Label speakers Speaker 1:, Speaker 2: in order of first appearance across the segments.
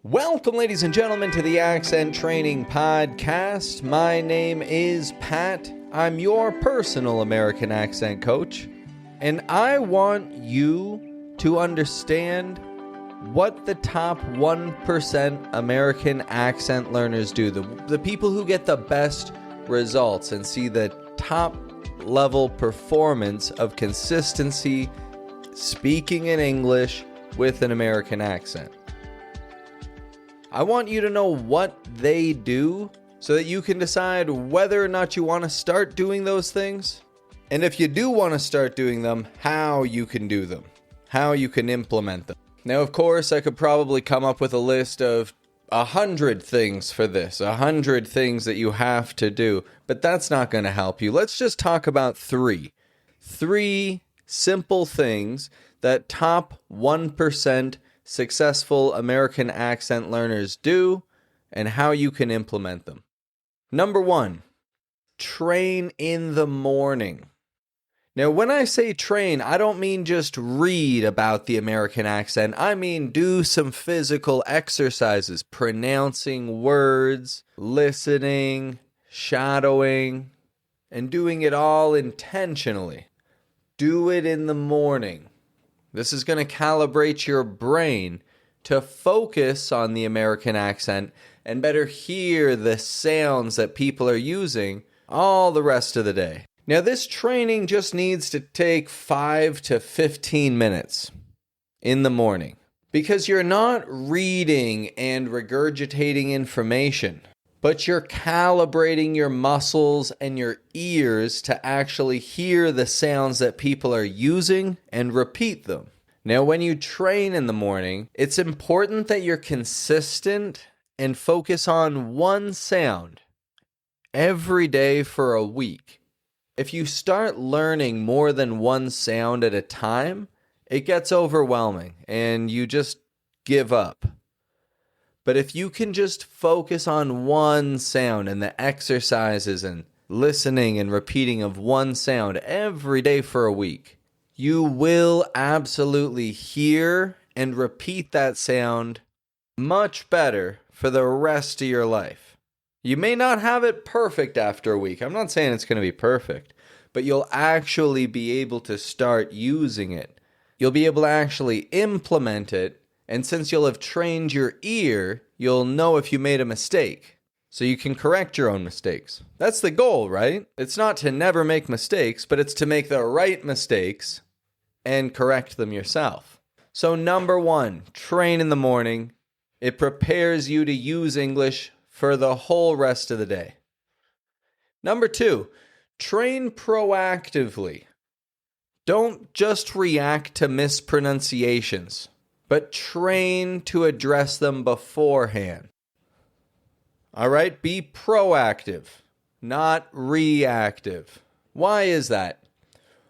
Speaker 1: Welcome, ladies and gentlemen, to the Accent Training Podcast. My name is Pat. I'm your personal American accent coach, and I want you to understand what the top 1% American accent learners do, the people who get the best results and see the top level performance of consistency speaking in English with an American accent. I want you to know what they do so that you can decide whether or not you want to start doing those things. And if you do want to start doing them, how you can do them, how you can implement them. Now, of course, I could probably come up with a list of 100 things for this, 100 things that you have to do, but that's not going to help you. Let's just talk about three simple things that top 1% successful American accent learners do and how you can implement them. Number 1, train in the morning. Now, when I say train, I don't mean just read about the American accent. I mean do some physical exercises, pronouncing words, listening, shadowing, and doing it all intentionally. Do it in the morning. This is going to calibrate your brain to focus on the American accent and better hear the sounds that people are using all the rest of the day. Now, this training just needs to take 5 to 15 minutes in the morning because you're not reading and regurgitating information, but you're calibrating your muscles and your ears to actually hear the sounds that people are using and repeat them. Now, when you train in the morning, it's important that you're consistent and focus on one sound every day for a week. If you start learning more than one sound at a time, it gets overwhelming and you just give up. But if you can just focus on one sound and the exercises and listening and repeating of one sound every day for a week, you will absolutely hear and repeat that sound much better for the rest of your life. You may not have it perfect after a week. I'm not saying it's going to be perfect, but you'll actually be able to start using it. You'll be able to actually implement it. And since you'll have trained your ear, you'll know if you made a mistake. So you can correct your own mistakes. That's the goal, right? It's not to never make mistakes, but it's to make the right mistakes and correct them yourself. So number 1, train in the morning. It prepares you to use English for the whole rest of the day. Number 2, train proactively. Don't just react to mispronunciations, but train to address them beforehand. All right, be proactive, not reactive. Why is that?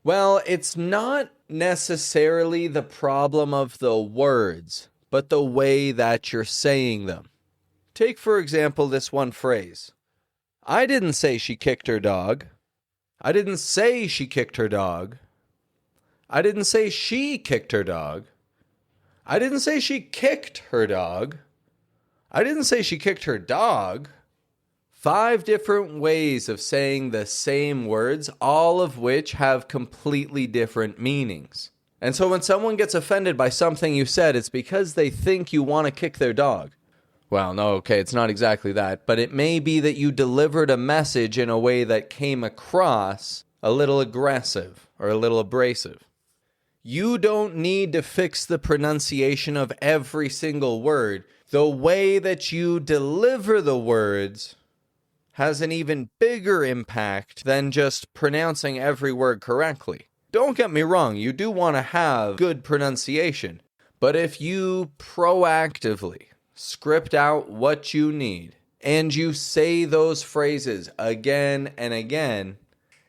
Speaker 1: Well, it's not necessarily the problem of the words, but the way that you're saying them. Take, for example, this one phrase. I didn't say she kicked her dog. I didn't say she kicked her dog. I didn't say she kicked her dog. I didn't say she kicked her dog. I didn't say she kicked her dog. 5 different ways of saying the same words, all of which have completely different meanings. And so when someone gets offended by something you said, it's because they think you want to kick their dog. Well, no, okay, it's not exactly that, but it may be that you delivered a message in a way that came across a little aggressive or a little abrasive. You don't need to fix the pronunciation of every single word. The way that you deliver the words has an even bigger impact than just pronouncing every word correctly. Don't get me wrong, you do want to have good pronunciation, but if you proactively script out what you need and you say those phrases again and again,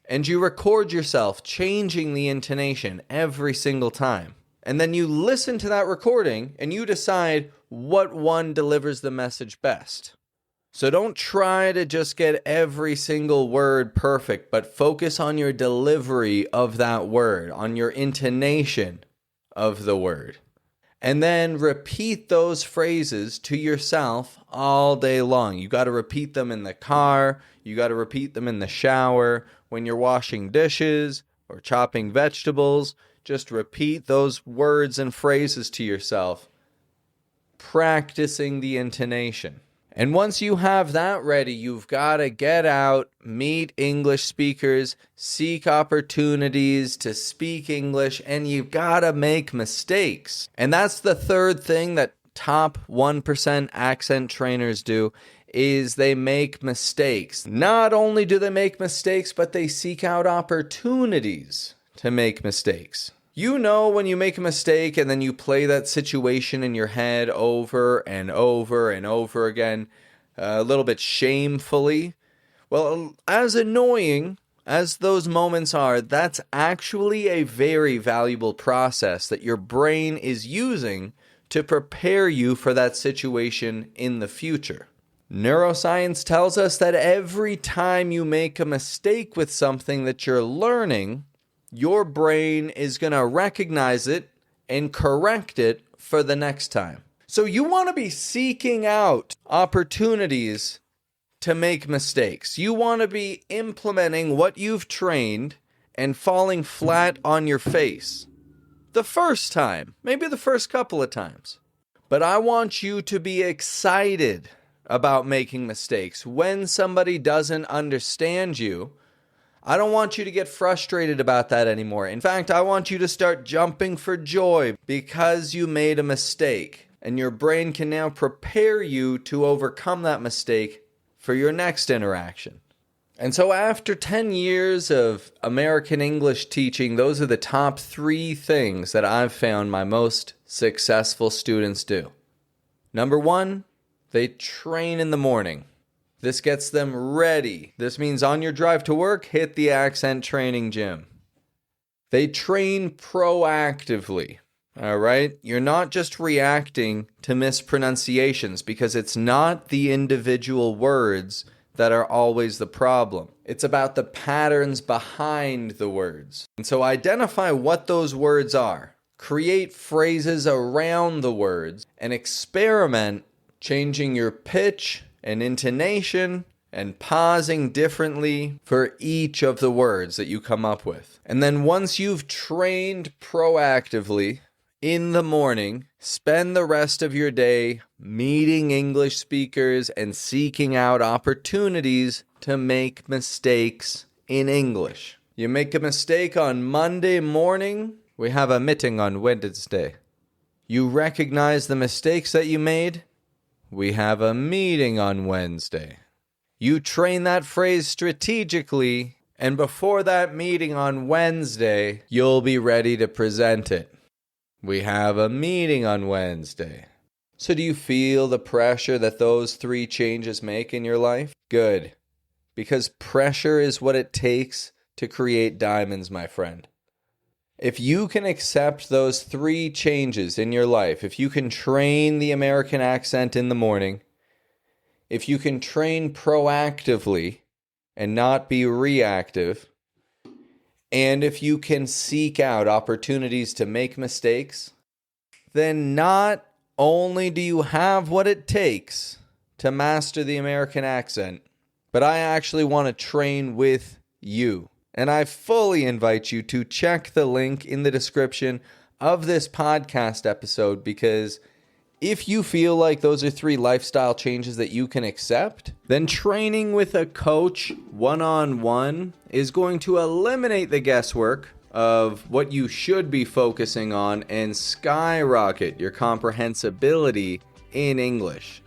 Speaker 1: and you record yourself changing the intonation every single time, and then you listen to that recording and you decide what one delivers the message best. So don't try to just get every single word perfect, but focus on your delivery of that word, on your intonation of the word. And then repeat those phrases to yourself all day long. You got to repeat them in the car. You got to repeat them in the shower, when you're washing dishes or chopping vegetables. Just repeat those words and phrases to yourself, practicing the intonation. And once you have that ready, you've got to get out, meet English speakers, seek opportunities to speak English, and you've got to make mistakes. And that's the third thing that top 1% accent trainers do, is they make mistakes. Not only do they make mistakes, but they seek out opportunities to make mistakes. You know when you make a mistake and then you play that situation in your head over and over and over again, a little bit shamefully. Well, as annoying as those moments are, that's actually a very valuable process that your brain is using to prepare you for that situation in the future. Neuroscience tells us that every time you make a mistake with something that you're learning, your brain is going to recognize it and correct it for the next time. So you want to be seeking out opportunities to make mistakes. You want to be implementing what you've trained and falling flat on your face the first time, maybe the first couple of times. But I want you to be excited about making mistakes. When somebody doesn't understand you, I don't want you to get frustrated about that anymore. In fact, I want you to start jumping for joy because you made a mistake. And your brain can now prepare you to overcome that mistake for your next interaction. And so after 10 years of American English teaching, those are the top 3 things that I've found my most successful students do. Number 1, they train in the morning. This gets them ready. This means on your drive to work, hit the accent training gym. They train proactively, all right? You're not just reacting to mispronunciations because it's not the individual words that are always the problem. It's about the patterns behind the words. And so identify what those words are. Create phrases around the words and experiment changing your pitch and intonation and pausing differently for each of the words that you come up with. And then once you've trained proactively in the morning, spend the rest of your day meeting English speakers and seeking out opportunities to make mistakes in English. You make a mistake on Monday morning, we have a meeting on Wednesday. You recognize the mistakes that you made, we have a meeting on Wednesday. You train that phrase strategically, and before that meeting on Wednesday, you'll be ready to present it. We have a meeting on Wednesday. So do you feel the pressure that those 3 changes make in your life? Good. Because pressure is what it takes to create diamonds, my friend. If you can accept those 3 changes in your life, if you can train the American accent in the morning, if you can train proactively and not be reactive, and if you can seek out opportunities to make mistakes, then not only do you have what it takes to master the American accent, but I actually want to train with you. And I fully invite you to check the link in the description of this podcast episode, because if you feel like those are 3 lifestyle changes that you can accept, then training with a coach one-on-one is going to eliminate the guesswork of what you should be focusing on and skyrocket your comprehensibility in English.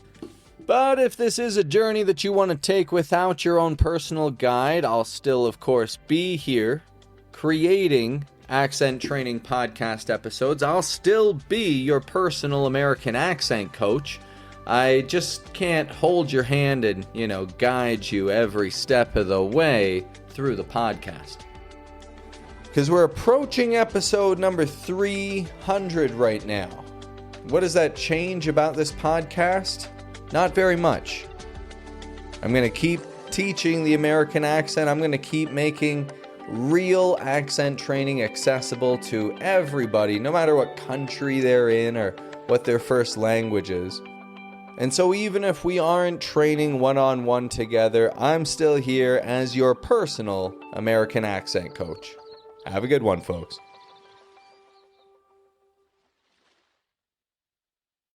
Speaker 1: But if this is a journey that you want to take without your own personal guide, I'll still, of course, be here creating accent training podcast episodes. I'll still be your personal American accent coach. I just can't hold your hand and, guide you every step of the way through the podcast. Because we're approaching episode number 300 right now. What does that change about this podcast? Not very much. I'm going to keep teaching the American accent. I'm going to keep making real accent training accessible to everybody, no matter what country they're in or what their first language is. And so even if we aren't training one-on-one together, I'm still here as your personal American accent coach. Have a good one, folks.